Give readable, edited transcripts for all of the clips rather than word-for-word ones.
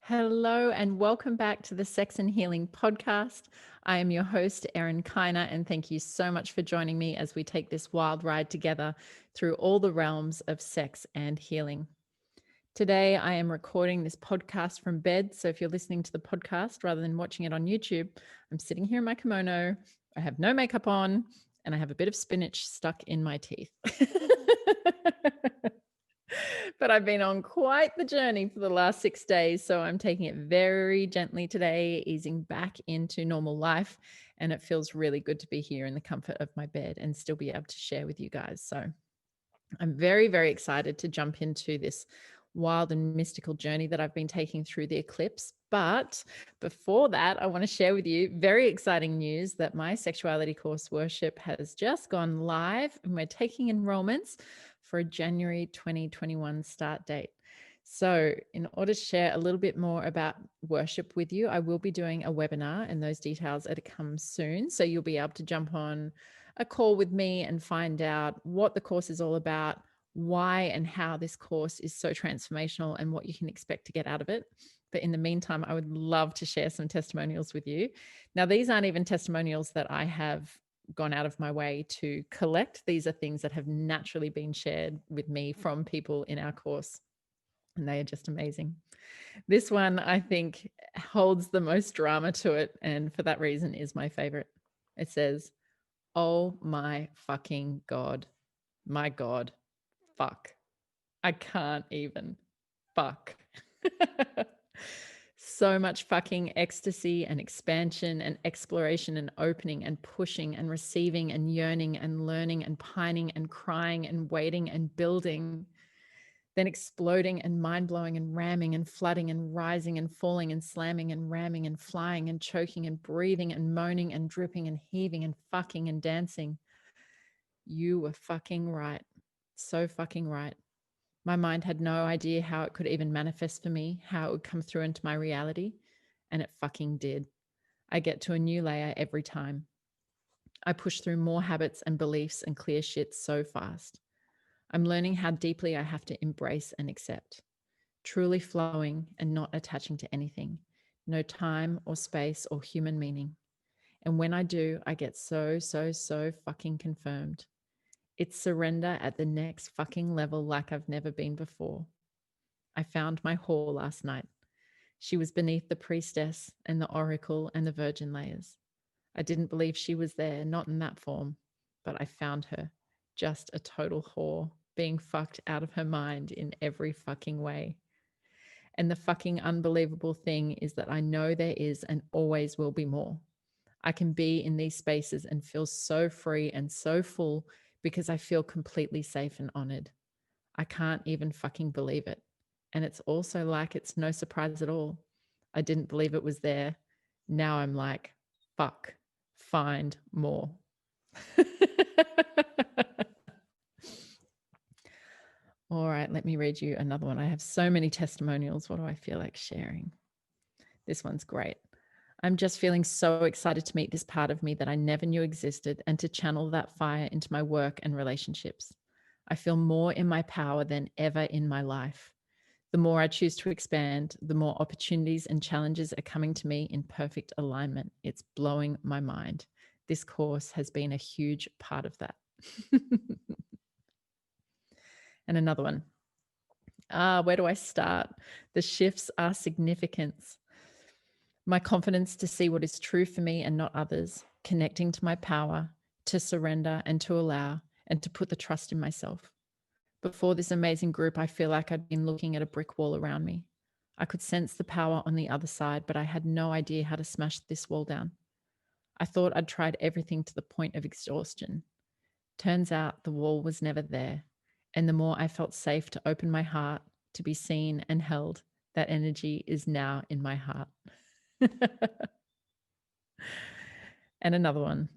Hello and welcome back to the Sex and Healing podcast. I am your host, Erin Kyna, and thank you so much for joining me as we take this wild ride together through all the realms of sex and healing. Today, I am recording this podcast from bed. So if you're listening to the podcast rather than watching it on YouTube, I'm sitting here in my kimono. I have no makeup on and I have a bit of spinach stuck in my teeth. But I've been on quite the journey for the last 6 days. So I'm taking it very gently today, easing back into normal life. And it feels really good to be here in the comfort of my bed and still be able to share with you guys. So I'm very, very excited to jump into this wild and mystical journey that I've been taking through the eclipse. But before that, I want to share with you very exciting news that my sexuality course Worship has just gone live and we're taking enrollments for a January 2021 start date. So in order to share a little bit more about Worship with you, I will be doing a webinar and those details are to come soon. So you'll be able to jump on a call with me and find out what the course is all about, why and how this course is so transformational and what you can expect to get out of it. But in the meantime, I would love to share some testimonials with you. Now, these aren't even testimonials that I have gone out of my way to collect. These are things that have naturally been shared with me from people in our course, and they are just amazing. This one, I think, holds the most drama to it, and for that reason is my favorite. It says, "Oh my fucking God. My God. Fuck. I can't even. Fuck." So much fucking ecstasy and expansion and exploration and opening and pushing and receiving and yearning and learning and pining and crying and waiting and building, then exploding and mind-blowing and ramming and flooding and rising and falling and slamming and ramming and flying and choking and breathing and moaning and dripping and heaving and fucking and dancing. You were fucking right. So fucking right. My mind had no idea how it could even manifest for me, how it would come through into my reality, and it fucking did. I get to a new layer every time. I push through more habits and beliefs and clear shit so fast. I'm learning how deeply I have to embrace and accept, truly flowing and not attaching to anything, no time or space or human meaning. And when I do, I get so fucking confirmed. It's surrender at the next fucking level like I've never been before. I found my whore last night. She was beneath the priestess and the oracle and the virgin layers. I didn't believe she was there, not in that form, but I found her, just a total whore, being fucked out of her mind in every fucking way. And the fucking unbelievable thing is that I know there is and always will be more. I can be in these spaces and feel so free and so full because I feel completely safe and honored. I can't even fucking believe it. And it's also like it's no surprise at all. I didn't believe it was there. Now I'm like, fuck, find more. All right, let me read you another one. I have so many testimonials. What do I feel like sharing? This one's great. I'm just feeling so excited to meet this part of me that I never knew existed and to channel that fire into my work and relationships. I feel more in my power than ever in my life. The more I choose to expand, the more opportunities and challenges are coming to me in perfect alignment. It's blowing my mind. This course has been a huge part of that. And another one. Where do I start? The shifts are significant. My confidence to see what is true for me and not others, connecting to my power, to surrender and to allow, and to put the trust in myself. Before this amazing group, I feel like I'd been looking at a brick wall around me. I could sense the power on the other side, but I had no idea how to smash this wall down. I thought I'd tried everything to the point of exhaustion. Turns out the wall was never there. And the more I felt safe to open my heart, to be seen and held, that energy is now in my heart. And another one.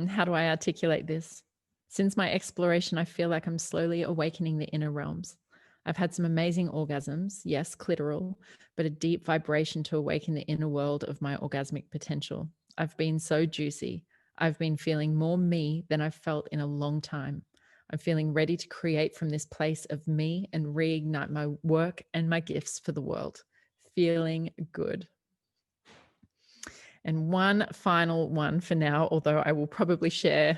How do I articulate this? Since my exploration, I feel like I'm slowly awakening the inner realms. I've had some amazing orgasms, yes, clitoral, but a deep vibration to awaken the inner world of my orgasmic potential. I've been so juicy. I've been feeling more me than I've felt in a long time. I'm feeling ready to create from this place of me and reignite my work and my gifts for the world. feeling good. And one final one for now, although I will probably share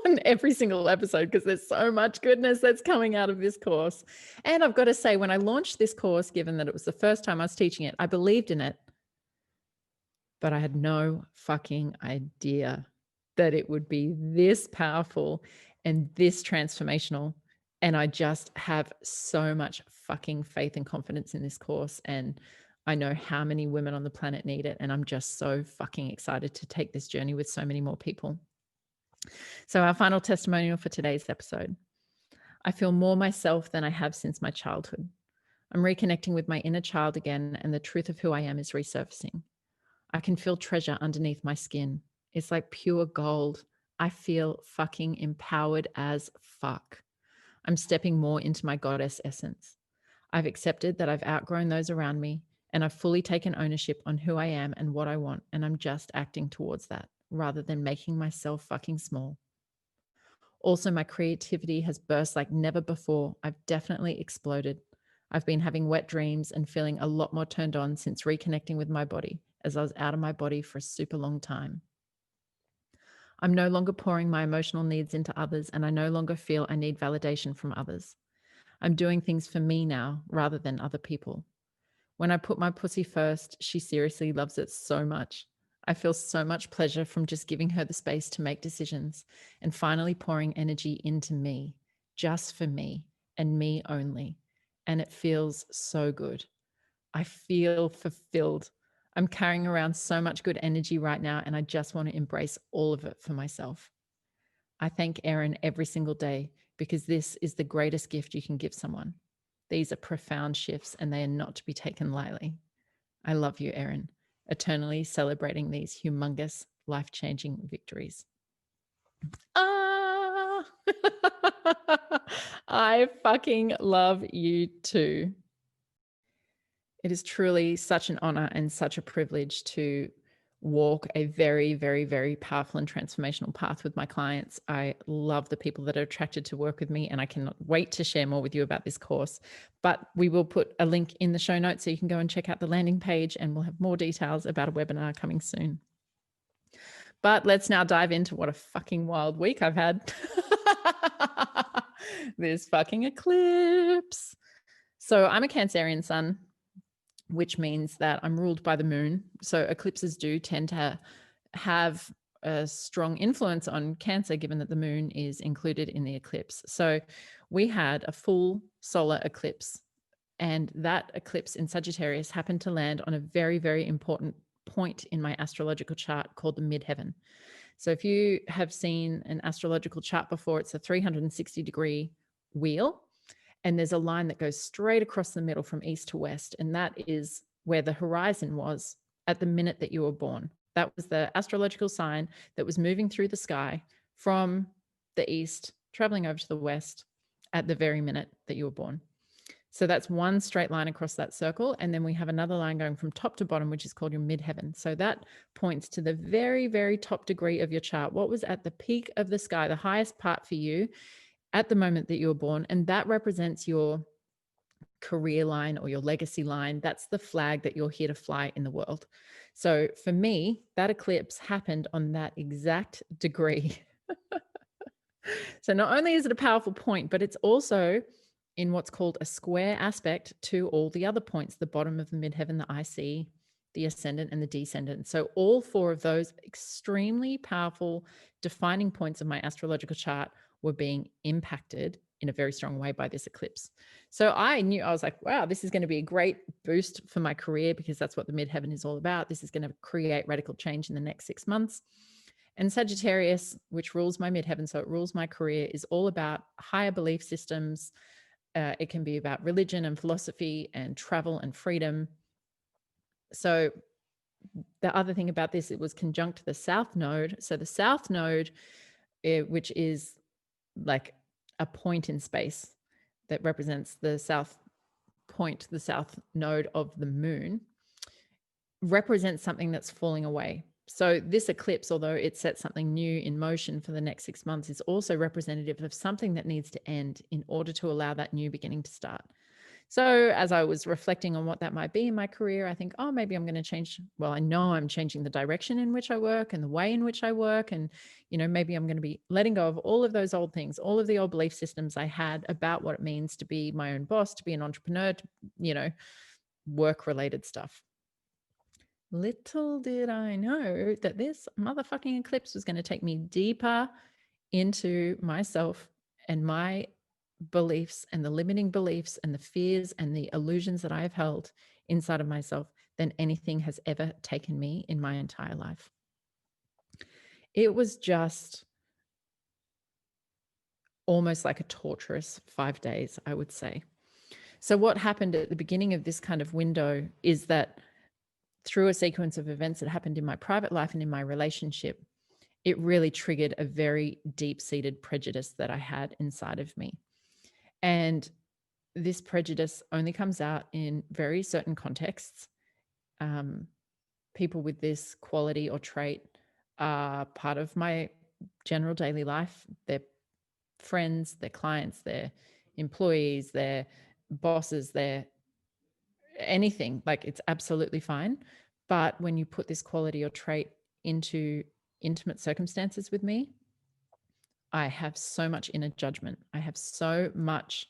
on every single episode because there's so much goodness that's coming out of this course. And I've got to say, when I launched this course, given that it was the first time I was teaching it, I believed in it, but I had no fucking idea that it would be this powerful and this transformational. And I just have so much fucking faith and confidence in this course. And I know how many women on the planet need it. And I'm just so fucking excited to take this journey with so many more people. So our final testimonial for today's episode. I feel more myself than I have since my childhood. I'm reconnecting with my inner child again, and the truth of who I am is resurfacing. I can feel treasure underneath my skin. It's like pure gold. I feel fucking empowered as fuck. I'm stepping more into my goddess essence. I've accepted that I've outgrown those around me, and I've fully taken ownership on who I am and what I want, and I'm just acting towards that rather than making myself fucking small. Also, my creativity has burst like never before. I've definitely exploded. I've been having wet dreams and feeling a lot more turned on since reconnecting with my body, as I was out of my body for a super long time. I'm no longer pouring my emotional needs into others, and I no longer feel I need validation from others. I'm doing things for me now rather than other people. When I put my pussy first, she seriously loves it so much. I feel so much pleasure from just giving her the space to make decisions and finally pouring energy into me, just for me and me only. And it feels so good. I feel fulfilled. I'm carrying around so much good energy right now, and I just want to embrace all of it for myself. I thank Erin every single day because this is the greatest gift you can give someone. These are profound shifts, and they are not to be taken lightly. I love you, Erin, eternally celebrating these humongous, life-changing victories. Ah, I fucking love you too. It is truly such an honor and such a privilege to walk a very, very, very powerful and transformational path with my clients. I love the people that are attracted to work with me, and I cannot wait to share more with you about this course. But we will put a link in the show notes so you can go and check out the landing page, and we'll have more details about a webinar coming soon. But let's now dive into what a fucking wild week I've had. This fucking eclipse. So I'm a Cancerian sun, which means that I'm ruled by the moon. So eclipses do tend to have a strong influence on Cancer, given that the moon is included in the eclipse. So we had a full solar eclipse, and that eclipse in Sagittarius happened to land on a very, very important point in my astrological chart called the midheaven. So if you have seen an astrological chart before, it's a 360-degree wheel. And there's a line that goes straight across the middle from east to west. And that is where the horizon was at the minute that you were born. That was the astrological sign that was moving through the sky from the east, traveling over to the west at the very minute that you were born. So that's one straight line across that circle. And then we have another line going from top to bottom, which is called your midheaven. So that points to the very, very top degree of your chart. What was at the peak of the sky, the highest part for you at the moment that you were born, and that represents your career line or your legacy line. That's the flag that you're here to fly in the world. So for me, that eclipse happened on that exact degree. So not only is it a powerful point, but it's also in what's called a square aspect to all the other points, the bottom of the midheaven, the IC, the ascendant, and the descendant. So all four of those extremely powerful defining points of my astrological chart were being impacted in a very strong way by this eclipse. So I was like, wow, this is going to be a great boost for my career, because that's what the midheaven is all about. This is going to create radical change in the next 6 months. And Sagittarius, which rules my midheaven, so it rules my career, is all about higher belief systems. It can be about religion and philosophy and travel and freedom. So the other thing about this, it was conjunct to the South Node. So the South Node, which is like a point in space that represents the south point, the South Node of the moon, represents something that's falling away. So this eclipse, although it sets something new in motion for the next 6 months, is also representative of something that needs to end in order to allow that new beginning to start. So as I was reflecting on what that might be in my career, I think, oh, maybe I'm going to change. Well, I know I'm changing the direction in which I work and the way in which I work. And, maybe I'm going to be letting go of all of those old things, all of the old belief systems I had about what it means to be my own boss, to be an entrepreneur, to, work related stuff. Little did I know that this motherfucking eclipse was going to take me deeper into myself and my beliefs and the limiting beliefs and the fears and the illusions that I have held inside of myself than anything has ever taken me in my entire life. It was just almost like a torturous 5 days, I would say. So what happened at the beginning of this kind of window is that through a sequence of events that happened in my private life and in my relationship, it really triggered a very deep-seated prejudice that I had inside of me. And this prejudice only comes out in very certain contexts. People with this quality or trait are part of my general daily life. They're friends, they're clients, they're employees, they're bosses, they're anything. Like, it's absolutely fine. But when you put this quality or trait into intimate circumstances with me, I have so much inner judgment. I have so much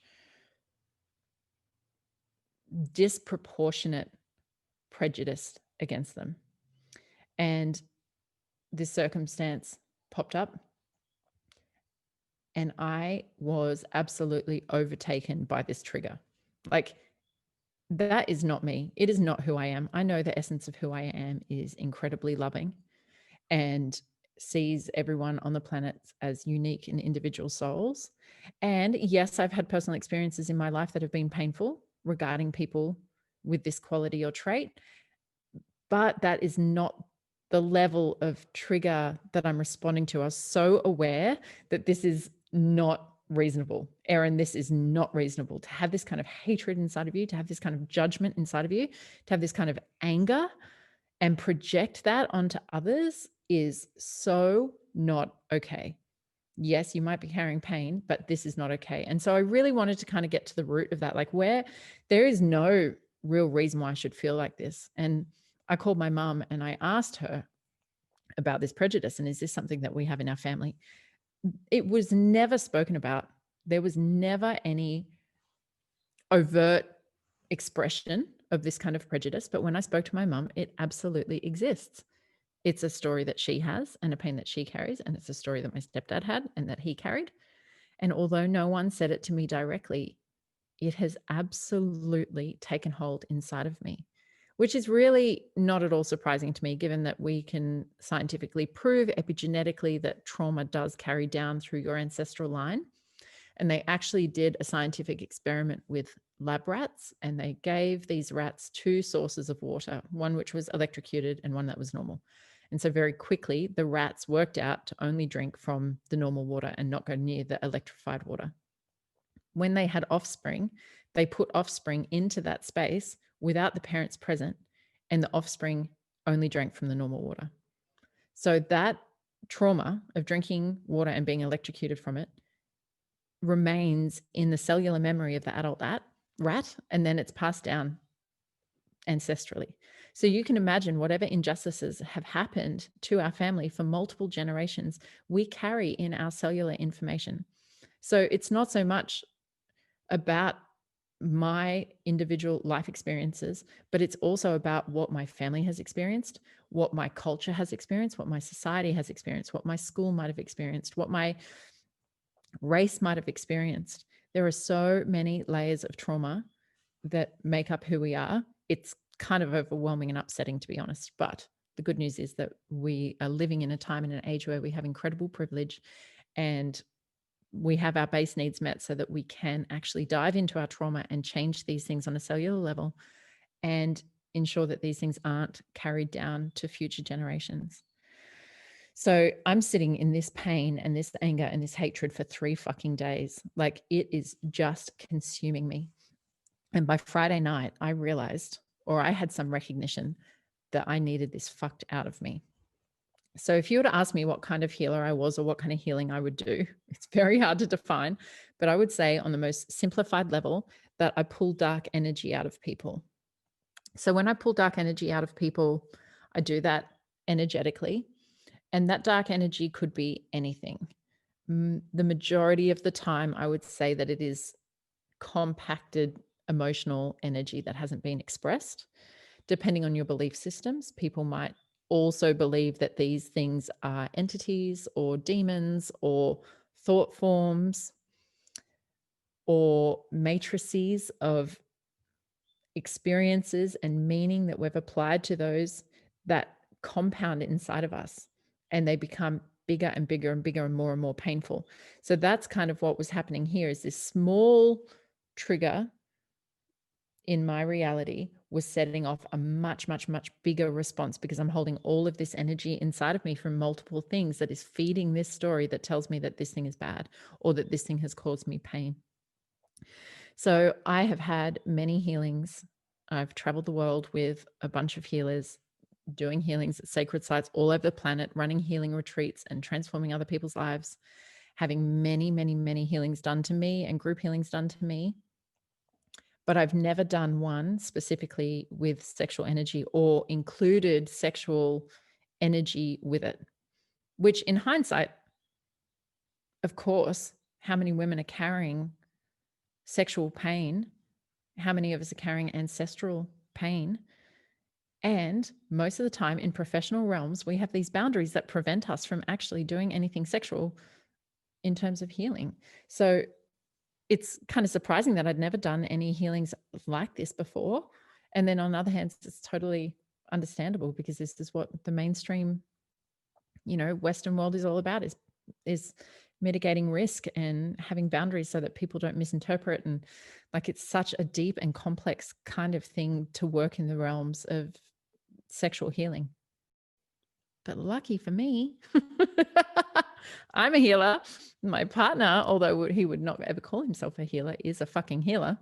disproportionate prejudice against them. And this circumstance popped up, and I was absolutely overtaken by this trigger. Like, that is not me. It is not who I am. I know the essence of who I am is incredibly loving and sees everyone on the planet as unique and individual souls. And yes, I've had personal experiences in my life that have been painful regarding people with this quality or trait, but that is not the level of trigger that I'm responding to. I was so aware that this is not reasonable. Erin, this is not reasonable. To have this kind of hatred inside of you, to have this kind of judgment inside of you, to have this kind of anger and project that onto others is so not okay. Yes, you might be carrying pain, but this is not okay. And so I really wanted to kind of get to the root of that, like, where there is no real reason why I should feel like this. And I called my mum and I asked her about this prejudice. And is this something that we have in our family? It was never spoken about. There was never any overt expression of this kind of prejudice. But when I spoke to my mum, it absolutely exists. It's a story that she has and a pain that she carries. And it's a story that my stepdad had and that he carried. And although no one said it to me directly, it has absolutely taken hold inside of me, which is really not at all surprising to me, given that we can scientifically prove epigenetically that trauma does carry down through your ancestral line. And they actually did a scientific experiment with lab rats, and they gave these rats 2 sources of water, one which was electrocuted and one that was normal. And so very quickly, the rats worked out to only drink from the normal water and not go near the electrified water. When they had offspring, they put offspring into that space without the parents present, and the offspring only drank from the normal water. So that trauma of drinking water and being electrocuted from it remains in the cellular memory of the adult rat, and then it's passed down ancestrally. So you can imagine whatever injustices have happened to our family for multiple generations, we carry in our cellular information. So it's not so much about my individual life experiences, but it's also about what my family has experienced, what my culture has experienced, what my society has experienced, what my school might have experienced, what my race might have experienced. There are so many layers of trauma that make up who we are. It's kind of overwhelming and upsetting, to be honest. But the good news is that we are living in a time and an age where we have incredible privilege, and we have our base needs met so that we can actually dive into our trauma and change these things on a cellular level and ensure that these things aren't carried down to future generations. So I'm sitting in this pain and this anger and this hatred for 3 fucking days. Like, it is just consuming me. And by Friday night, I realized, or I had some recognition, that I needed this fucked out of me. So if you were to ask me what kind of healer I was or what kind of healing I would do, it's very hard to define, but I would say on the most simplified level that I pull dark energy out of people. So when I pull dark energy out of people, I do that energetically. And that dark energy could be anything. The majority of the time, I would say that it is compacted emotional energy that hasn't been expressed. Depending on your belief systems, people might also believe that these things are entities or demons or thought forms or matrices of experiences and meaning that we've applied to those that compound inside of us, and they become bigger and bigger and bigger and more painful. So that's kind of what was happening here, is this small trigger in my reality was setting off a much bigger response, because I'm holding all of this energy inside of me from multiple things that is feeding this story that tells me that this thing is bad or that this thing has caused me pain. So I have had many healings. I've traveled the world with a bunch of healers, doing healings at sacred sites all over the planet, running healing retreats and transforming other people's lives, having many healings done to me and group healings done to me. But I've never done one specifically with sexual energy or included sexual energy with it, which in hindsight, of course, how many women are carrying sexual pain? How many of us are carrying ancestral pain? And most of the time in professional realms, we have these boundaries that prevent us from actually doing anything sexual in terms of healing. So it's kind of surprising that I'd never done any healings like this before. And then on the other hand, it's totally understandable, because this is what the mainstream, Western world is all about, is mitigating risk and having boundaries so that people don't misinterpret. And like, it's such a deep and complex kind of thing to work in the realms of sexual healing. But lucky for me, I'm a healer. My partner, although he would not ever call himself a healer, is a fucking healer.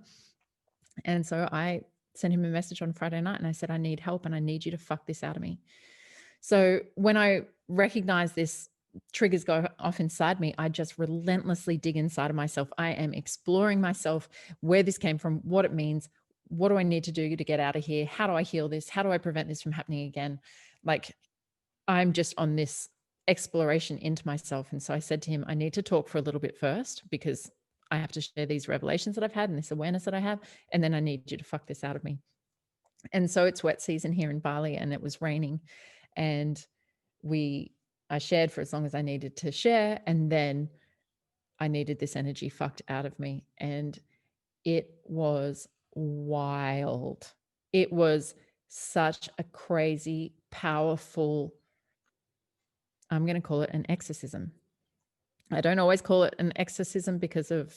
And so I sent him a message on Friday night and I said, I need help and I need you to fuck this out of me. So when I recognize this triggers go off inside me, I just relentlessly dig inside of myself. I am exploring myself, where this came from, what it means, what do I need to do to get out of here? How do I heal this? How do I prevent this from happening again? Like, I'm just on this exploration into myself. And so I said to him, I need to talk for a little bit first, because I have to share these revelations that I've had and this awareness that I have. And then I need you to fuck this out of me. And so it's wet season here in Bali and it was raining, and I shared for as long as I needed to share. And then I needed this energy fucked out of me. And it was wild. It was such a crazy, powerful, I'm going to call it an exorcism. I don't always call it an exorcism because of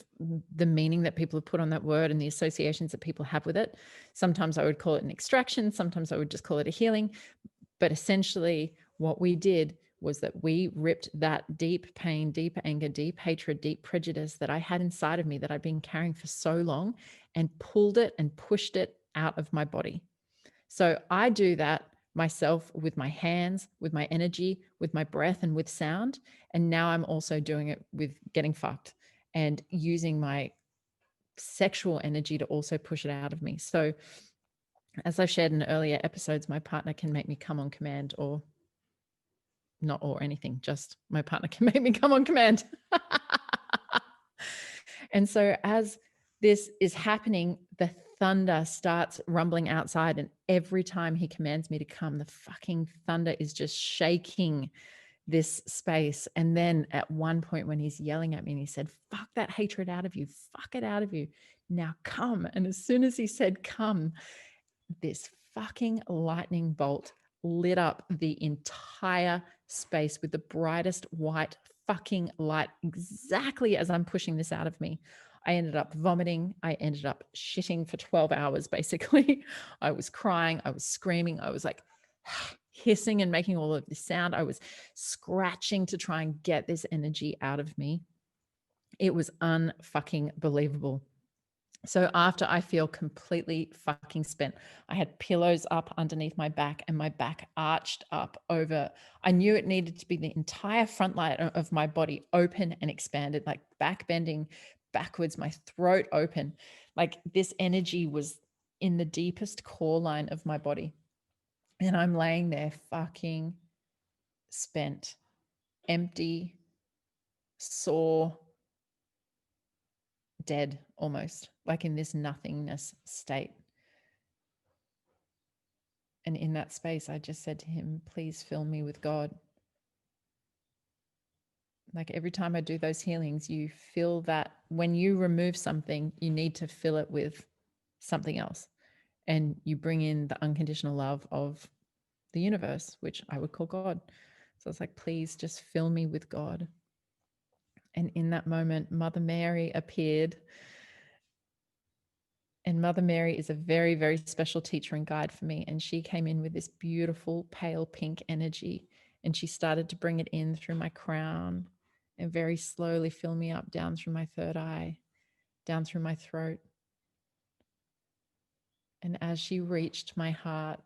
the meaning that people have put on that word and the associations that people have with it. Sometimes I would call it an extraction. Sometimes I would just call it a healing. But essentially what we did was that we ripped that deep pain, deep anger, deep hatred, deep prejudice that I had inside of me that I'd been carrying for so long, and pulled it and pushed it out of my body. So I do that myself with my hands, with my energy, with my breath, and with sound. And now I'm also doing it with getting fucked and using my sexual energy to also push it out of me. So as I've shared in earlier episodes, my partner can make me come on command, or not or anything, just my partner can make me come on command. And so as this is happening, the thunder starts rumbling outside. And every time he commands me to come, the fucking thunder is just shaking this space. And then at one point when he's yelling at me and he said, fuck that hatred out of you, fuck it out of you, now come. And as soon as he said come, this fucking lightning bolt lit up the entire space with the brightest white fucking light, exactly as I'm pushing this out of me. I ended up vomiting. I ended up shitting for 12 hours, basically. I was crying. I was screaming. I was like hissing and making all of this sound. I was scratching to try and get this energy out of me. It was unfucking believable. So after I feel completely fucking spent, I had pillows up underneath my back and my back arched up over. I knew it needed to be the entire front line of my body open and expanded, like back bending backwards, my throat open. Like this energy was in the deepest core line of my body. And I'm laying there fucking spent, empty, sore, dead almost, like in this nothingness state. And in that space, I just said to him, please fill me with God. Like every time I do those healings, you feel that when you remove something, you need to fill it with something else. And you bring in the unconditional love of the universe, which I would call God. So it's like, please just fill me with God. And in that moment, Mother Mary appeared. And Mother Mary is a very, very special teacher and guide for me. And she came in with this beautiful pale pink energy. And she started to bring it in through my crown and very slowly fill me up down through my third eye, down through my throat. And as she reached my heart,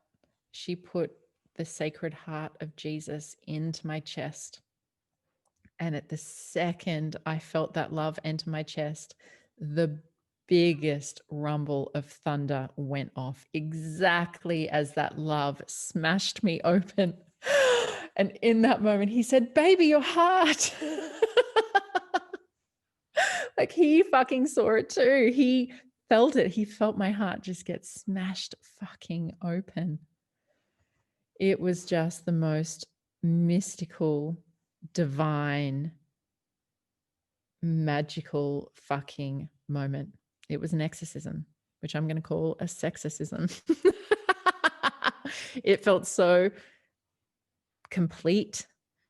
she put the Sacred Heart of Jesus into my chest. And at the second I felt that love enter my chest, the biggest rumble of thunder went off exactly as that love smashed me open. And in that moment, he said, baby, your heart. Like he fucking saw it too. He felt it. He felt my heart just get smashed fucking open. It was just the most mystical, divine, magical fucking moment. It was an exorcism, which I'm going to call a sexorcism. It felt so complete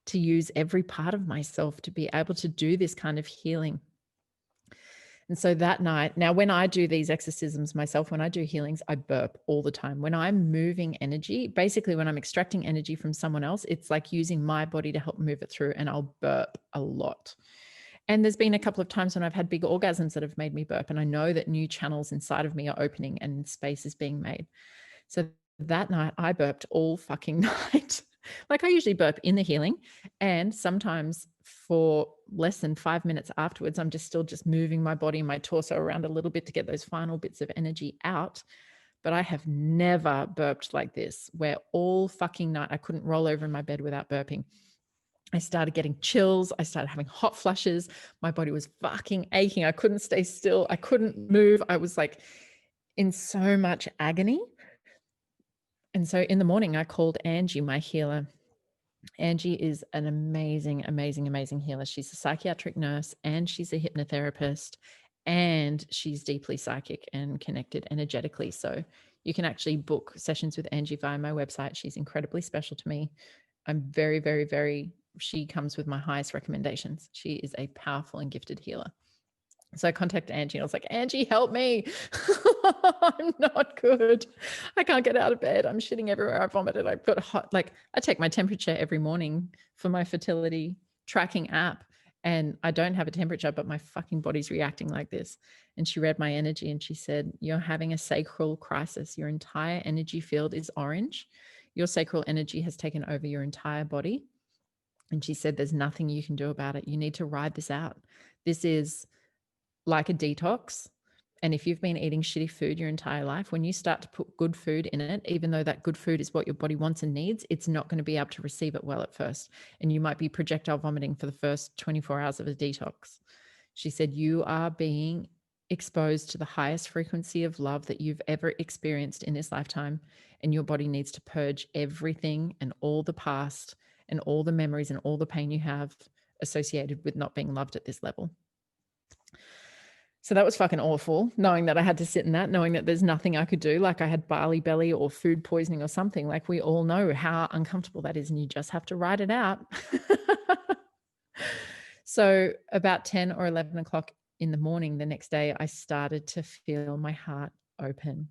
to use every part of myself to be able to do this kind of healing. And so that night, now when I do these exorcisms myself, when I do healings, I burp all the time. When I'm moving energy, basically when I'm extracting energy from someone else, it's like using my body to help move it through, and I'll burp a lot. And there's been a couple of times when I've had big orgasms that have made me burp, and I know that new channels inside of me are opening and space is being made. So that night I burped all fucking night. Like I usually burp in the healing, and sometimes for less than 5 minutes afterwards, I'm just still just moving my body and my torso around a little bit to get those final bits of energy out. But I have never burped like this, where all fucking night I couldn't roll over in my bed without burping. I started getting chills. I started having hot flushes. My body was fucking aching. I couldn't stay still. I couldn't move. I was like in so much agony. And so in the morning, I called Angie, my healer. Angie is an amazing, amazing, amazing healer. She's a psychiatric nurse and she's a hypnotherapist, and she's deeply psychic and connected energetically. So you can actually book sessions with Angie via my website. She's incredibly special to me. I'm very, very, very, she comes with my highest recommendations. She is a powerful and gifted healer. So I contacted Angie and I was like, Angie, help me. I'm not good. I can't get out of bed. I'm shitting everywhere. I vomited. I've got hot, like I take my temperature every morning for my fertility tracking app, and I don't have a temperature, but my fucking body's reacting like this. And she read my energy and she said, you're having a sacral crisis. Your entire energy field is orange. Your sacral energy has taken over your entire body. And she said, there's nothing you can do about it. You need to ride this out. This is like a detox. And if you've been eating shitty food your entire life, when you start to put good food in it, even though that good food is what your body wants and needs, it's not going to be able to receive it well at first. And you might be projectile vomiting for the first 24 hours of a detox. She said, you are being exposed to the highest frequency of love that you've ever experienced in this lifetime. And your body needs to purge everything and all the past and all the memories and all the pain you have associated with not being loved at this level. So that was fucking awful, knowing that I had to sit in that, knowing that there's nothing I could do, like I had barley belly or food poisoning or something. Like we all know how uncomfortable that is, and you just have to ride it out. So about 10 or 11 o'clock in the morning the next day, I started to feel my heart open.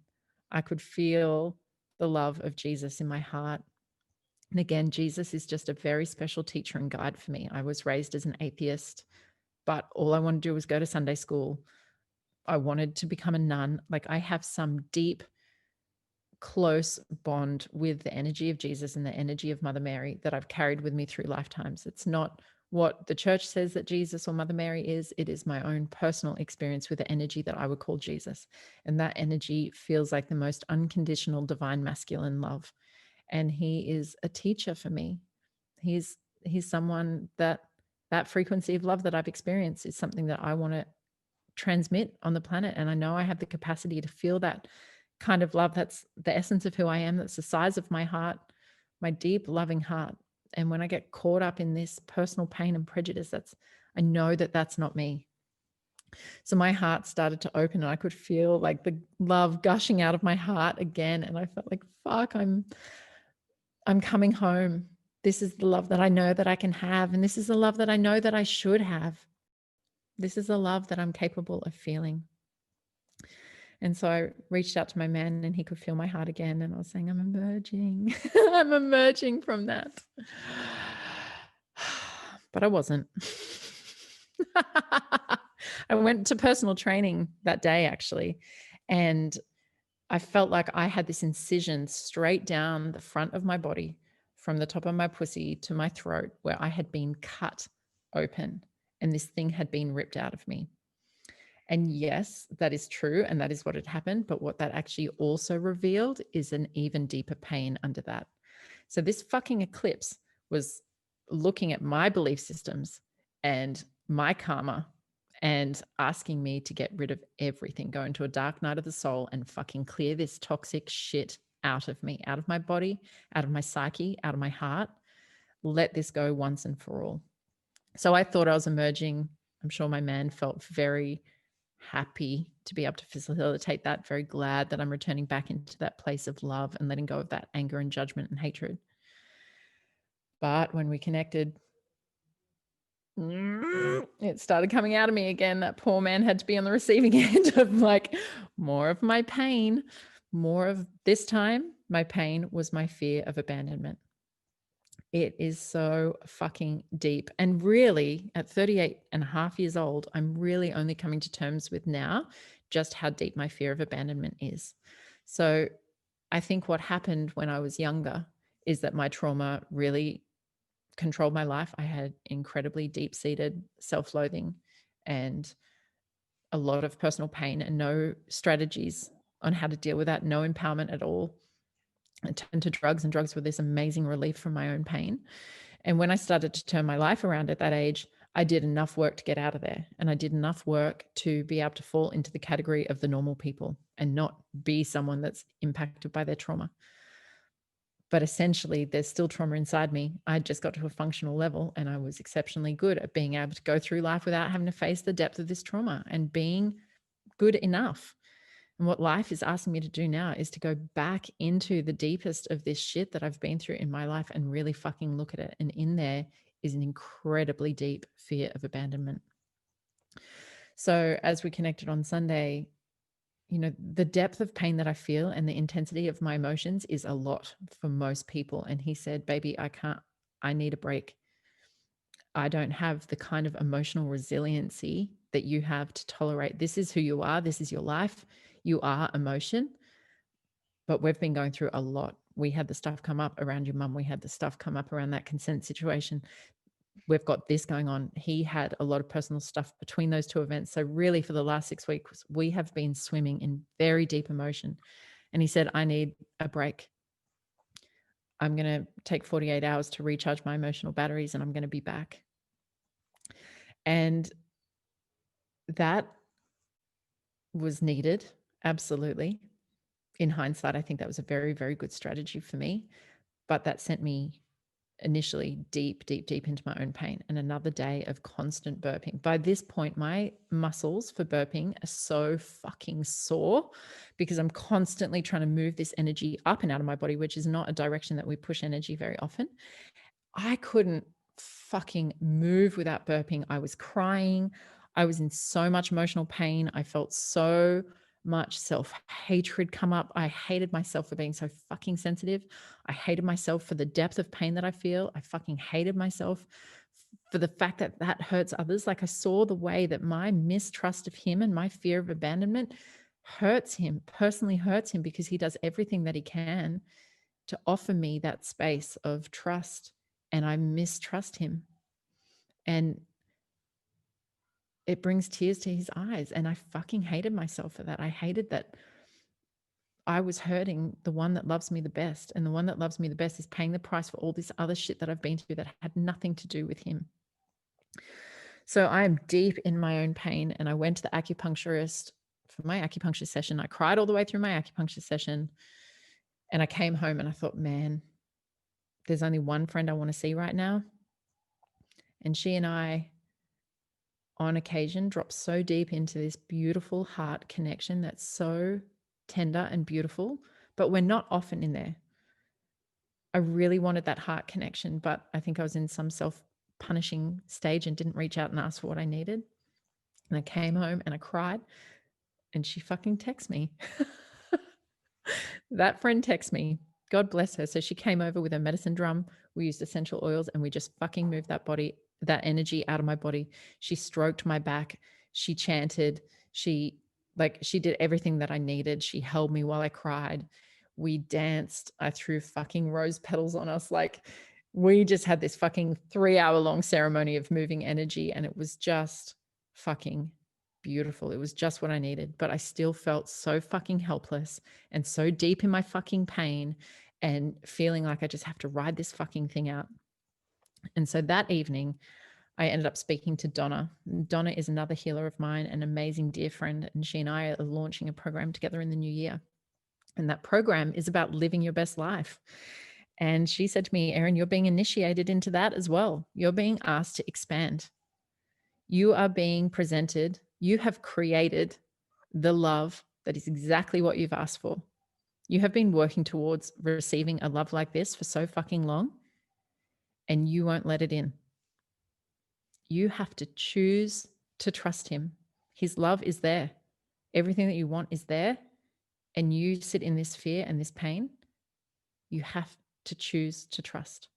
I could feel the love of Jesus in my heart. And again, Jesus is just a very special teacher and guide for me. I was raised as an atheist, but all I wanted to do was go to Sunday school. I wanted to become a nun. Like I have some deep, close bond with the energy of Jesus and the energy of Mother Mary that I've carried with me through lifetimes. It's not what the church says that Jesus or Mother Mary is. It is my own personal experience with the energy that I would call Jesus. And that energy feels like the most unconditional divine masculine love. And he is a teacher for me. He's someone that frequency of love that I've experienced is something that I want to transmit on the planet. And I know I have the capacity to feel that kind of love. That's the essence of who I am. That's the size of my heart, my deep, loving heart. And when I get caught up in this personal pain and prejudice, I know that that's not me. So my heart started to open and I could feel like the love gushing out of my heart again. And I felt like, fuck, I'm coming home. This is the love that I know that I can have. And this is the love that I know that I should have. This is the love that I'm capable of feeling. And so I reached out to my man and he could feel my heart again. And I was saying, I'm emerging. I'm emerging from that. But I wasn't. I went to personal training that day, actually. And I felt like I had this incision straight down the front of my body from the top of my pussy to my throat where I had been cut open and this thing had been ripped out of me. And yes, that is true. And that is what had happened. But what that actually also revealed is an even deeper pain under that. So this fucking eclipse was looking at my belief systems and my karma and asking me to get rid of everything, go into a dark night of the soul and fucking clear this toxic shit out of me, out of my body, out of my psyche, out of my heart. Let this go once and for all. So I thought I was emerging. I'm sure my man felt very happy to be able to facilitate that, very glad that I'm returning back into that place of love and letting go of that anger and judgment and hatred. But when we connected, it started coming out of me again. That poor man had to be on the receiving end of like more of my pain, more of this time. My pain was my fear of abandonment. It is so fucking deep. And really, at 38 and a half years old, I'm really only coming to terms with now just how deep my fear of abandonment is. So I think what happened when I was younger is that my trauma really controlled my life. I had incredibly deep-seated self-loathing and a lot of personal pain and no strategies on how to deal with that, no empowerment at all. I turned to drugs, and drugs were this amazing relief from my own pain. And when I started to turn my life around at that age, I did enough work to get out of there. And I did enough work to be able to fall into the category of the normal people and not be someone that's impacted by their trauma. But essentially, there's still trauma inside me. I just got to a functional level and I was exceptionally good at being able to go through life without having to face the depth of this trauma and being good enough. And what life is asking me to do now is to go back into the deepest of this shit that I've been through in my life and really fucking look at it. And in there is an incredibly deep fear of abandonment. So as we connected on Sunday, you know, the depth of pain that I feel and the intensity of my emotions is a lot for most people. And he said, baby, I need a break. I don't have the kind of emotional resiliency that you have to tolerate. This is who you are. This is your life. You are emotion. But we've been going through a lot. We had the stuff come up around your mum. We had the stuff come up around that consent situation. We've got this going on. He had a lot of personal stuff between those two events. So really for the last 6 weeks, we have been swimming in very deep emotion. And he said, I need a break. I'm going to take 48 hours to recharge my emotional batteries and I'm going to be back. And that was needed. Absolutely. In hindsight, I think that was a very, very good strategy for me. But that sent me initially deep, deep, deep into my own pain and another day of constant burping. By this point, my muscles for burping are so fucking sore because I'm constantly trying to move this energy up and out of my body, which is not a direction that we push energy very often. I couldn't fucking move without burping. I was crying. I was in so much emotional pain. I felt so much self-hatred come up. I hated myself for being so fucking sensitive. I hated myself for the depth of pain that I feel. I fucking hated myself for the fact that that hurts others. Like I saw the way that my mistrust of him and my fear of abandonment hurts him, personally hurts him, because he does everything that he can to offer me that space of trust, and I mistrust him. And it brings tears to his eyes. And I fucking hated myself for that. I hated that I was hurting the one that loves me the best. And the one that loves me the best is paying the price for all this other shit that I've been through that had nothing to do with him. So I am deep in my own pain. And I went to the acupuncturist for my acupuncture session. I cried all the way through my acupuncture session. And I came home and I thought, man, there's only one friend I want to see right now. And she and I, on occasion, drop so deep into this beautiful heart connection that's so tender and beautiful, but we're not often in there. I really wanted that heart connection, but I think I was in some self-punishing stage and didn't reach out and ask for what I needed. And I came home and I cried, and she fucking texted me. That friend texted me. God bless her. So she came over with her medicine drum. We used essential oils and we just fucking moved that energy out of my body. She stroked my back. She chanted. She did everything that I needed. She held me while I cried. We danced. I threw fucking rose petals on us. Like, we just had this fucking 3-hour long ceremony of moving energy, and it was just fucking beautiful. It was just what I needed, but I still felt so fucking helpless and so deep in my fucking pain and feeling like I just have to ride this fucking thing out. And so that evening, I ended up speaking to Donna. Donna is another healer of mine, an amazing dear friend, and she and I are launching a program together in the new year. And that program is about living your best life. And she said to me, Erin, you're being initiated into that as well. You're being asked to expand. You are being presented. You have created the love that is exactly what you've asked for. You have been working towards receiving a love like this for so fucking long, and you won't let it in. You have to choose to trust him. His love is there. Everything that you want is there, and you sit in this fear and this pain. You have to choose to trust.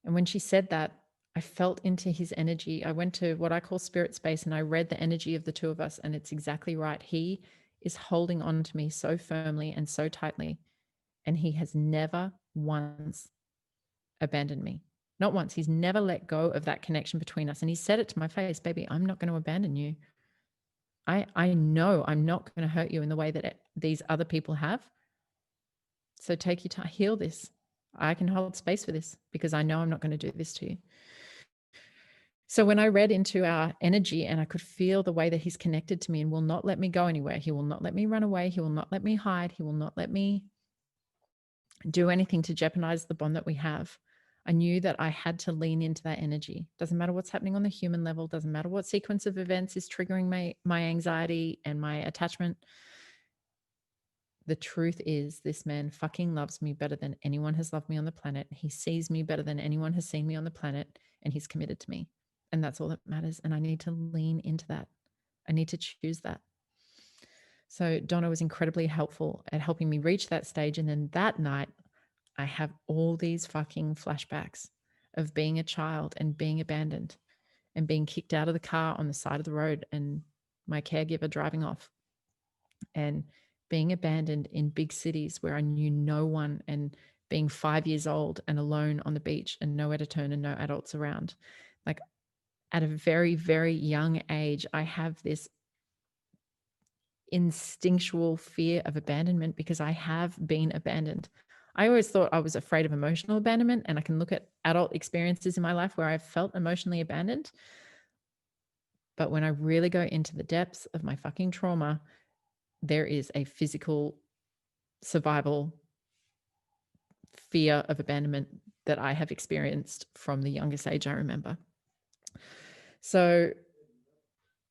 And when she said that, I felt into his energy. I went to what I call spirit space and I read the energy of the two of us, and it's exactly right. He is holding on to me so firmly and so tightly, and he has never once abandoned me. Not once. He's never let go of that connection between us. And he said it to my face, baby, I'm not going to abandon you. I know I'm not going to hurt you in the way that these other people have. So take your time, heal this. I can hold space for this because I know I'm not going to do this to you. So when I read into our energy and I could feel the way that he's connected to me and will not let me go anywhere, he will not let me run away, he will not let me hide, he will not let me do anything to jeopardize the bond that we have, I knew that I had to lean into that energy. Doesn't matter what's happening on the human level, doesn't matter what sequence of events is triggering my anxiety and my attachment. The truth is, this man fucking loves me better than anyone has loved me on the planet. He sees me better than anyone has seen me on the planet, and he's committed to me. And that's all that matters. And I need to lean into that. I need to choose that. So Donna was incredibly helpful at helping me reach that stage. And then that night, I have all these fucking flashbacks of being a child and being abandoned and being kicked out of the car on the side of the road and my caregiver driving off, and being abandoned in big cities where I knew no one, and being 5 years old and alone on the beach and nowhere to turn and no adults around. Like, at a very, very young age, I have this instinctual fear of abandonment because I have been abandoned. I always thought I was afraid of emotional abandonment, and I can look at adult experiences in my life where I've felt emotionally abandoned. But when I really go into the depths of my fucking trauma, there is a physical survival fear of abandonment that I have experienced from the youngest age I remember. So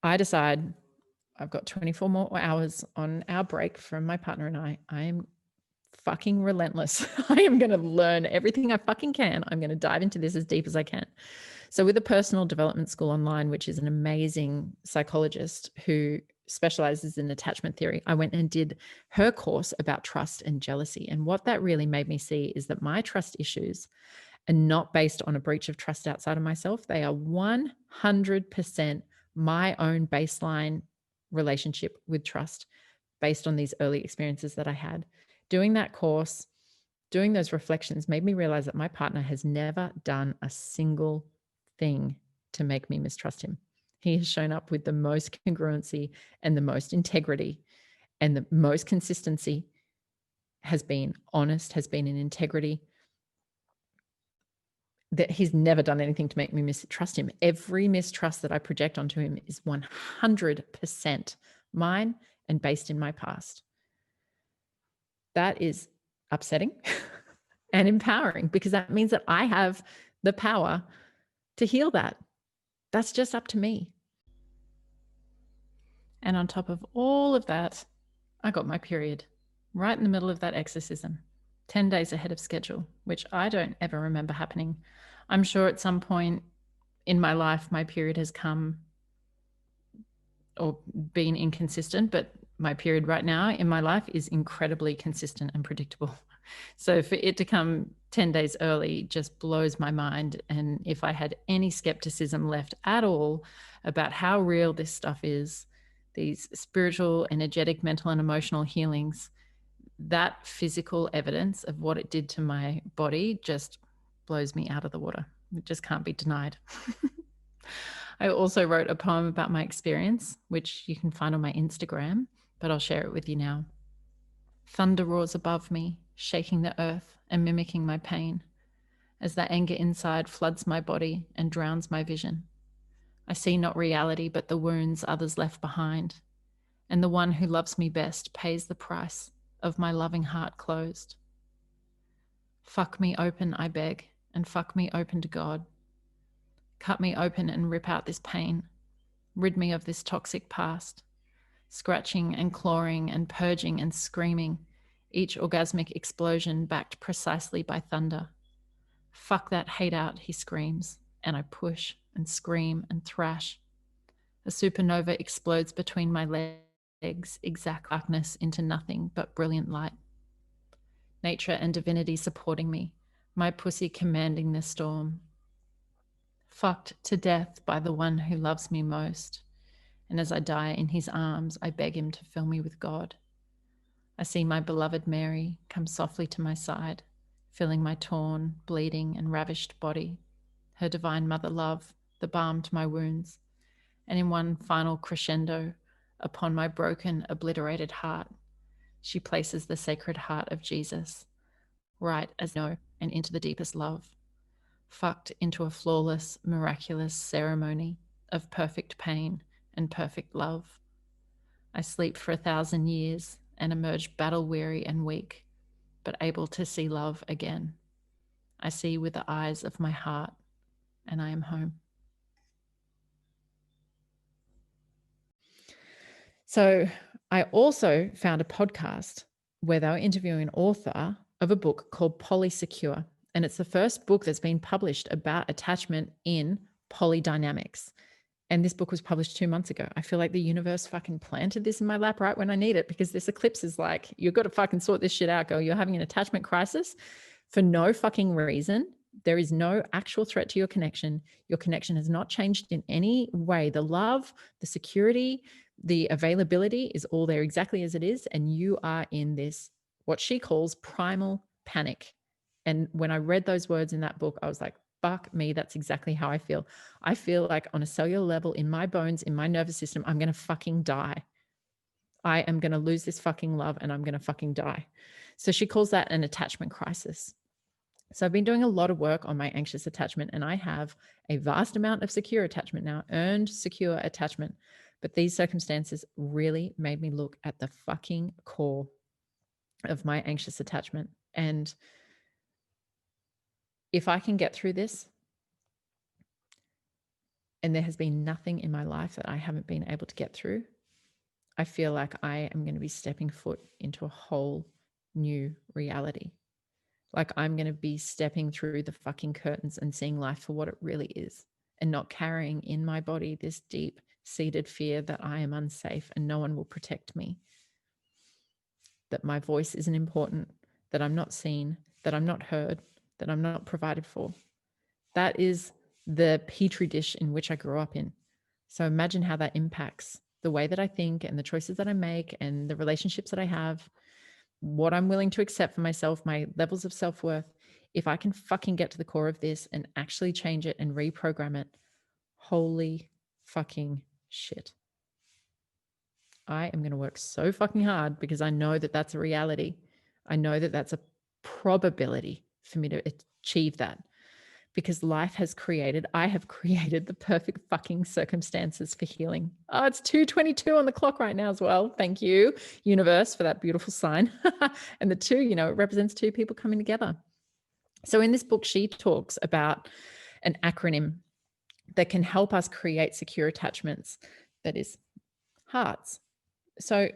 I decide I've got 24 more hours on our break from my partner and I am fucking relentless. I am going to learn everything I fucking can. I'm going to dive into this as deep as I can. So with a personal development school online, which is an amazing psychologist who specializes in attachment theory, I went and did her course about trust and jealousy. And what that really made me see is that my trust issues are not based on a breach of trust outside of myself. They are 100% my own baseline relationship with trust based on these early experiences that I had. Doing that course, doing those reflections made me realize that my partner has never done a single thing to make me mistrust him. He has shown up with the most congruency and the most integrity and the most consistency, has been honest, has been in integrity, that he's never done anything to make me mistrust him. Every mistrust that I project onto him is 100% mine and based in my past. That is upsetting and empowering, because that means that I have the power to heal that. That's just up to me. And on top of all of that, I got my period right in the middle of that exorcism, 10 days ahead of schedule, which I don't ever remember happening. I'm sure at some point in my life, my period has come or been inconsistent, but my period right now in my life is incredibly consistent and predictable. So for it to come 10 days early just blows my mind. And if I had any skepticism left at all about how real this stuff is, these spiritual, energetic, mental, and emotional healings, that physical evidence of what it did to my body just blows me out of the water. It just can't be denied. I also wrote a poem about my experience, which you can find on my Instagram, but I'll share it with you now. Thunder roars above me, shaking the earth and mimicking my pain, as the anger inside floods my body and drowns my vision. I see not reality, but the wounds others left behind, and the one who loves me best pays the price of my loving heart closed. Fuck me open, I beg, and fuck me open to God. Cut me open and rip out this pain. Rid me of this toxic past. Scratching and clawing and purging and screaming, each orgasmic explosion backed precisely by thunder. Fuck that hate out, he screams, and I push and scream and thrash. A supernova explodes between my legs, exact darkness into nothing but brilliant light. Nature and divinity supporting me, my pussy commanding the storm. Fucked to death by the one who loves me most. And as I die in his arms, I beg him to fill me with God. I see my beloved Mary come softly to my side, filling my torn, bleeding, and ravished body, her divine mother love, the balm to my wounds, and in one final crescendo upon my broken, obliterated heart, she places the sacred heart of Jesus, right as I know, and into the deepest love, fucked into a flawless, miraculous ceremony of perfect pain and perfect love. I sleep for 1,000 years and emerge battle-weary and weak, but able to see love again. I see with the eyes of my heart, and I am home. So I also found a podcast where they were interviewing an author of a book called Polysecure. And it's the first book that's been published about attachment in polydynamics. And this book was published 2 months ago. I feel like the universe fucking planted this in my lap right when I need it, because this eclipse is like, you've got to fucking sort this shit out, girl. You're having an attachment crisis for no fucking reason. There is no actual threat to your connection. Your connection has not changed in any way. The love, the security, the availability is all there exactly as it is. And you are in this, what she calls primal panic. And when I read those words in that book, I was like, fuck me, that's exactly how I feel. I feel like on a cellular level, in my bones, in my nervous system, I'm going to fucking die. I am going to lose this fucking love and I'm going to fucking die. So she calls that an attachment crisis. So I've been doing a lot of work on my anxious attachment, and I have a vast amount of secure attachment now, earned secure attachment. But these circumstances really made me look at the fucking core of my anxious attachment. And if I can get through this, and there has been nothing in my life that I haven't been able to get through, I feel like I am going to be stepping foot into a whole new reality. Like I'm going to be stepping through the fucking curtains and seeing life for what it really is, and not carrying in my body this deep-seated fear that I am unsafe and no one will protect me, that my voice isn't important, that I'm not seen, that I'm not heard, that I'm not provided for. That is the petri dish in which I grew up in. So imagine how that impacts the way that I think and the choices that I make and the relationships that I have, what I'm willing to accept for myself, my levels of self-worth. If I can fucking get to the core of this and actually change it and reprogram it, holy fucking shit. I am going to work so fucking hard because I know that that's a reality. I know that that's a probability for me to achieve that, because life has created, I have created the perfect fucking circumstances for healing. Oh, it's 2:22 on the clock right now as well. Thank you, universe, for that beautiful sign. And the two, you know, it represents two people coming together. So in this book, she talks about an acronym that can help us create secure attachments, that is hearts. So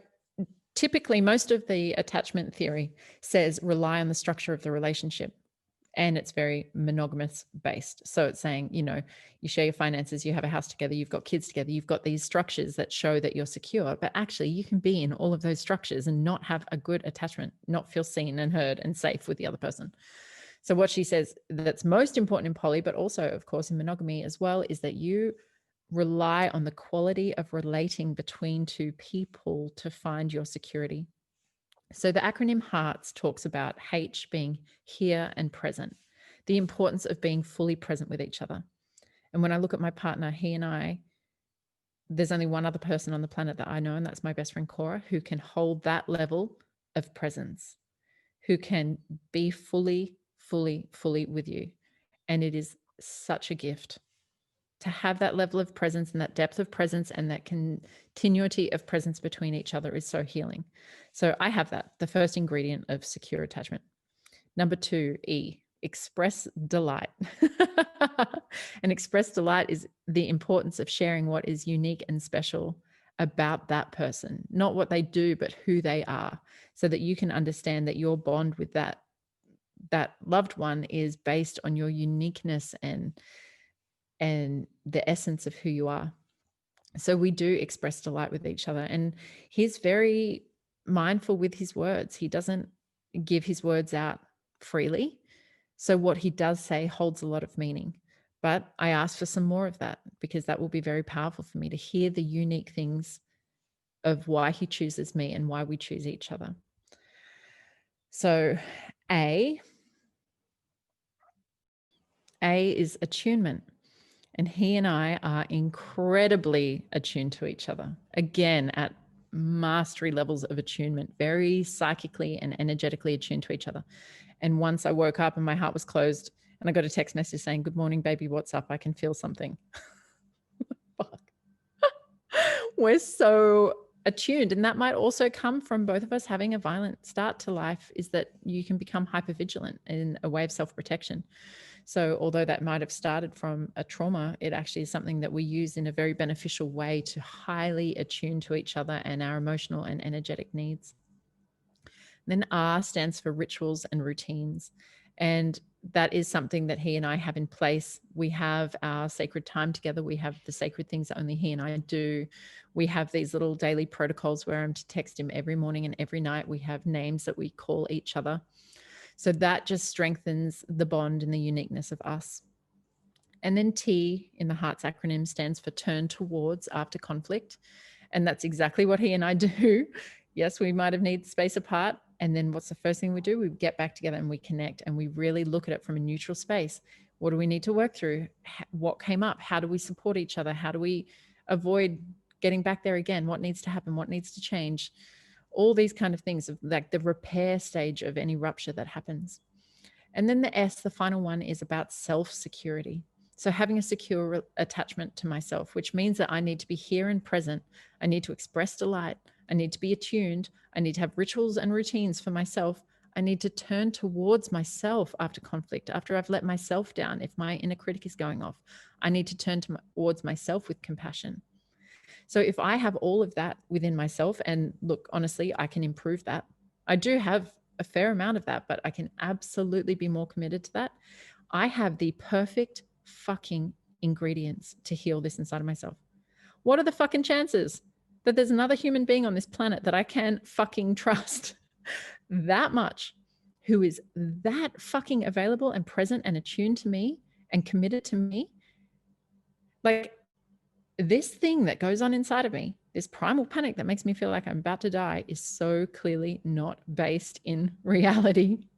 typically, most of the attachment theory says rely on the structure of the relationship, and it's very monogamous based. So it's saying, you know, you share your finances, you have a house together, you've got kids together, you've got these structures that show that you're secure. But actually, you can be in all of those structures and not have a good attachment, not feel seen and heard and safe with the other person. So what she says that's most important in poly, but also, of course, in monogamy as well, is that you rely on the quality of relating between two people to find your security. So the acronym HEARTS talks about H being here and present, the importance of being fully present with each other. And when I look at my partner, he and I, there's only one other person on the planet that I know, and that's my best friend Cora, who can hold that level of presence, who can be fully with you. And it is such a gift to have that level of presence and that depth of presence, and that continuity of presence between each other is so healing. So I have that, the first ingredient of secure attachment. Number 2, E, express delight. And express delight is the importance of sharing what is unique and special about that person, not what they do, but who they are, so that you can understand that your bond with that loved one is based on your uniqueness and the essence of who you are. So we do express delight with each other, and he's very mindful with his words. He doesn't give his words out freely. So what he does say holds a lot of meaning. But I ask for some more of that, because that will be very powerful for me to hear the unique things of why he chooses me and why we choose each other. So A is attunement. And he and I are incredibly attuned to each other. Again, at mastery levels of attunement, very psychically and energetically attuned to each other. And once I woke up and my heart was closed and I got a text message saying, "Good morning, baby, what's up? I can feel something." Fuck. We're so attuned. And that might also come from both of us having a violent start to life, is that you can become hypervigilant in a way of self-protection. So although that might have started from a trauma, it actually is something that we use in a very beneficial way to highly attune to each other and our emotional and energetic needs. Then R stands for rituals and routines. And that is something that he and I have in place. We have our sacred time together. We have the sacred things that only he and I do. We have these little daily protocols where I'm to text him every morning and every night. We have names that we call each other. So that just strengthens the bond and the uniqueness of us. And then T in the HEARTS acronym stands for turn towards after conflict. And that's exactly what he and I do. Yes, we might have needed space apart. And then what's the first thing we do? We get back together and we connect, and we really look at it from a neutral space. What do we need to work through? What came up? How do we support each other? How do we avoid getting back there again? What needs to happen? What needs to change? All these kind of things, of like the repair stage of any rupture that happens. And then the S, the final one, is about self-security. So having a secure attachment to myself, which means that I need to be here and present. I need to express delight. I need to be attuned. I need to have rituals and routines for myself. I need to turn towards myself after conflict, after I've let myself down. If my inner critic is going off, I need to turn towards myself with compassion. So if I have all of that within myself, and look, honestly, I can improve that. I do have a fair amount of that, but I can absolutely be more committed to that. I have the perfect fucking ingredients to heal this inside of myself. What are the fucking chances that there's another human being on this planet that I can fucking trust that much, who is that fucking available and present and attuned to me and committed to me? Like, this thing that goes on inside of me, this primal panic that makes me feel like I'm about to die, is so clearly not based in reality.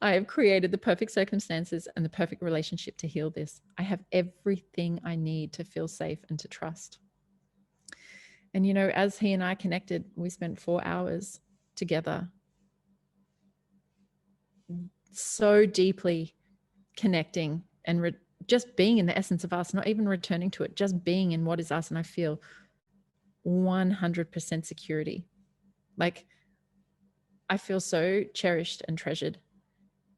I have created the perfect circumstances and the perfect relationship to heal this. I have everything I need to feel safe and to trust. And, you know, as he and I connected, we spent 4 hours together, so deeply connecting and just being in the essence of us, not even returning to it, just being in what is us. And I feel 100% security. Like, I feel so cherished and treasured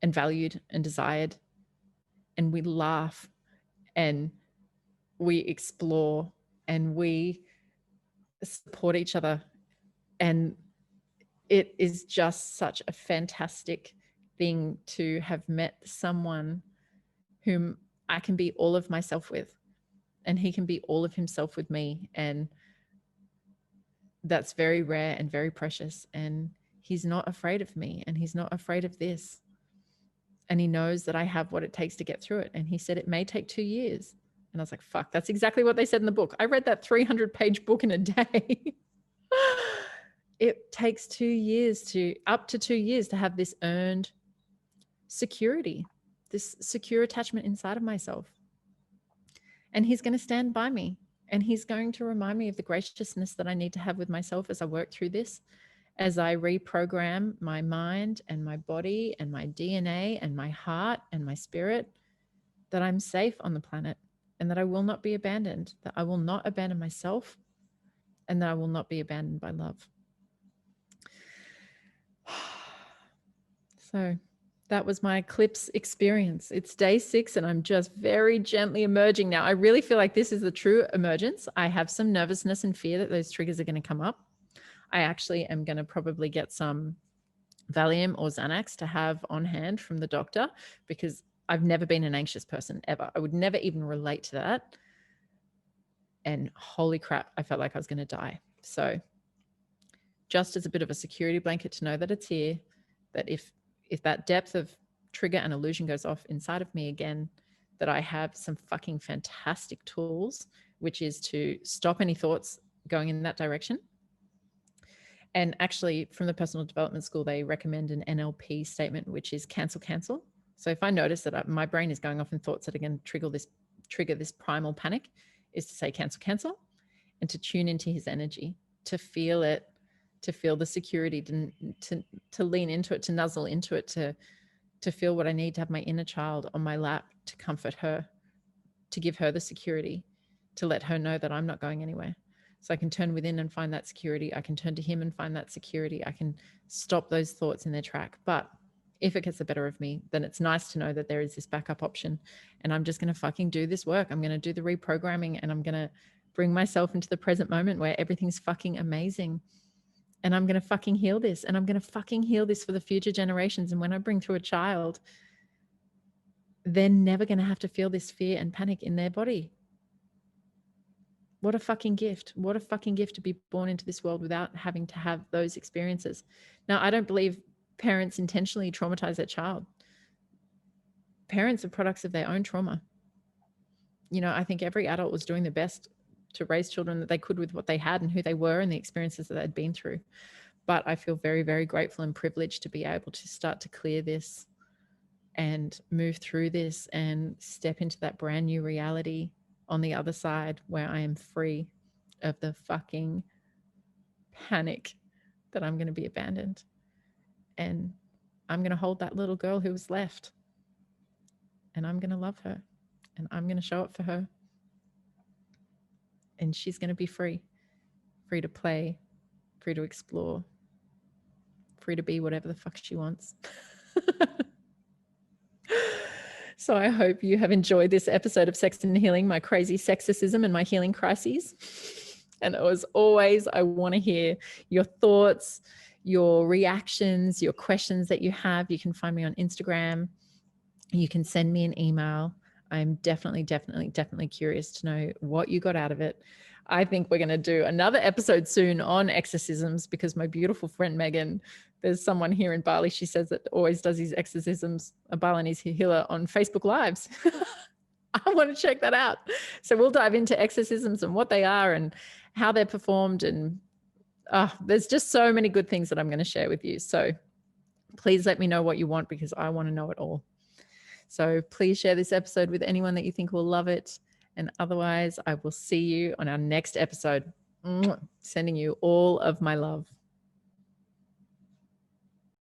and valued and desired. And we laugh and we explore and we support each other. And it is just such a fantastic thing to have met someone whom I can be all of myself with, and he can be all of himself with me. And that's very rare and very precious. And he's not afraid of me, and he's not afraid of this. And he knows that I have what it takes to get through it. And he said, it may take 2 years. And I was like, fuck, that's exactly what they said in the book. I read that 300-page book in a day. It takes 2 years up to 2 years to have this earned security, this secure attachment inside of myself. And he's going to stand by me, and he's going to remind me of the graciousness that I need to have with myself as I work through this, as I reprogram my mind and my body and my DNA and my heart and my spirit, that I'm safe on the planet and that I will not be abandoned, that I will not abandon myself, and that I will not be abandoned by love. So that was my eclipse experience. It's day 6 and I'm just very gently emerging now. I really feel like this is the true emergence. I have some nervousness and fear that those triggers are going to come up. I actually am going to probably get some Valium or Xanax to have on hand from the doctor, because I've never been an anxious person ever. I would never even relate to that. And holy crap, I felt like I was going to die. So just as a bit of a security blanket to know that it's here, that if that depth of trigger and illusion goes off inside of me again, that I have some fucking fantastic tools, which is to stop any thoughts going in that direction. And actually, from the personal development school, they recommend an NLP statement, which is cancel, cancel. So if I notice that my brain is going off in thoughts that are going to trigger this primal panic, is to say cancel, cancel, and to tune into his energy, to feel it, to feel the security, to lean into it, to nuzzle into it, to feel what I need, to have my inner child on my lap, to comfort her, to give her the security, to let her know that I'm not going anywhere. So I can turn within and find that security. I can turn to him and find that security. I can stop those thoughts in their track. But if it gets the better of me, then it's nice to know that there is this backup option. And I'm just going to fucking do this work. I'm going to do the reprogramming, and I'm going to bring myself into the present moment where everything's fucking amazing. And I'm going to fucking heal this. And I'm going to fucking heal this for the future generations. And when I bring through a child, they're never going to have to feel this fear and panic in their body. What a fucking gift. What a fucking gift to be born into this world without having to have those experiences. Now, I don't believe parents intentionally traumatize their child. Parents are products of their own trauma. You know, I think every adult was doing the best to raise children that they could with what they had and who they were and the experiences that they'd been through. But I feel very, very grateful and privileged to be able to start to clear this and move through this and step into that brand new reality on the other side, where I am free of the fucking panic that I'm going to be abandoned. And I'm going to hold that little girl who was left, and I'm going to love her, and I'm going to show up for her. And she's going to be free to play, free to explore, free to be whatever the fuck she wants. So I hope you have enjoyed this episode of Sex and Healing, my crazy sexism and my healing crises. And as always, I want to hear your thoughts, your reactions, your questions that you have. You can find me on Instagram. You can send me an email. I'm definitely curious to know what you got out of it. I think we're going to do another episode soon on exorcisms, because my beautiful friend Megan, there's someone here in Bali, she says, that always does these exorcisms, a Balinese healer, on Facebook Lives. I want to check that out. So we'll dive into exorcisms and what they are and how they're performed. And there's just so many good things that I'm going to share with you. So Please let me know what you want, because I want to know it all. So please share this episode with anyone that you think will love it. And otherwise, I will see you on our next episode. Sending you all of my love.